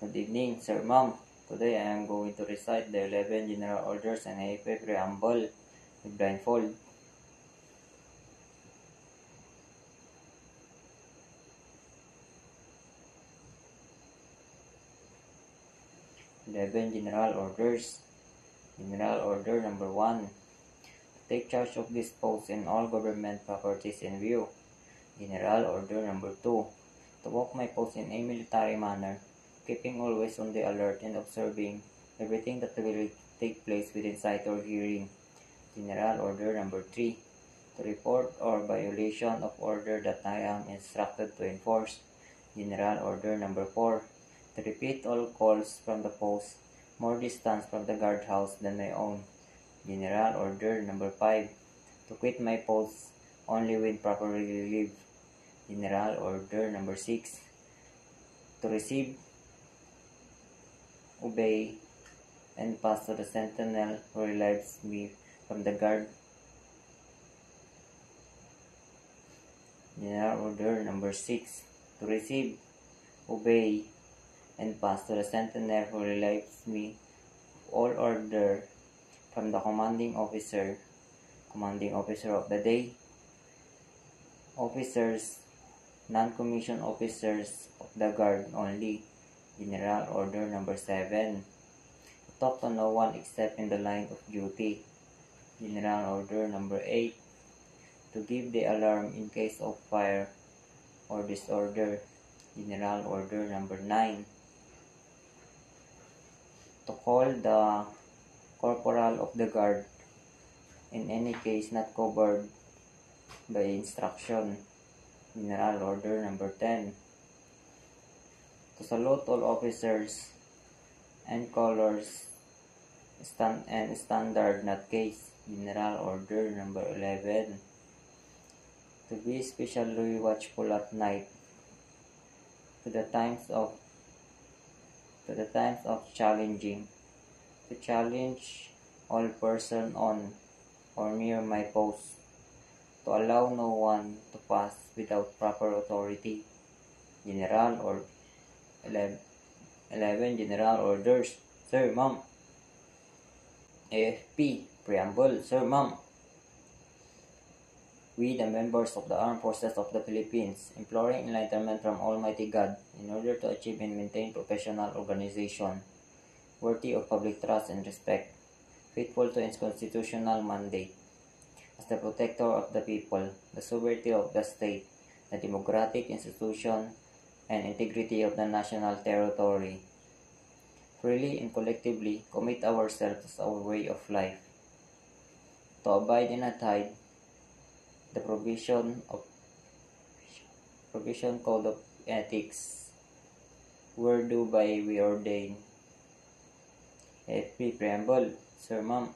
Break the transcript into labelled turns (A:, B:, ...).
A: Good evening, Sir Ma'am. Today I am going to recite the 11 General Orders and AFA Preamble with blindfold. General Orders. General Order number 1. To take charge of this post and all government properties in view. General Order number 2. To walk my post in a military manner, keeping always on the alert and observing everything that will take place within sight or hearing. General Order number 3. To report or violation of order that I am instructed to enforce. General Order number 4. To repeat all calls from the post more distance from the guardhouse than my own. General Order number 5. To quit my post only when properly relieved. General Order number 6. To receive, obey, and pass to the sentinel who relieves me from the guard. General Order number 6. To receive, obey, and pass to the sentinel who relieves me of all order from the commanding officer of the day, officers, non-commissioned officers of the guard only. General Order number 7. To talk to no one except in the line of duty. General Order number 8. To give the alarm in case of fire or disorder. General Order number 9. To call the corporal of the guard in any case not covered by instruction. General Order number 10. To salute all officers and colors and standard not case. General Order number 11. To be especially watchful at night to the times of challenging, to challenge all person on or near my post, to allow no one to pass without proper authority. General or 11 General Orders. Sir, Ma'am. AFP Preamble. Sir, Ma'am. We, the members of the Armed Forces of the Philippines, imploring enlightenment from Almighty God in order to achieve and maintain professional organization, worthy of public trust and respect, faithful to its constitutional mandate, as the protector of the people, the sovereignty of the state, the democratic institution, and integrity of the national territory, freely and collectively commit ourselves as our way of life, to abide and abide the provision code of ethics, whereto by we ordain. AFP Preamble. Sir, Ma'am.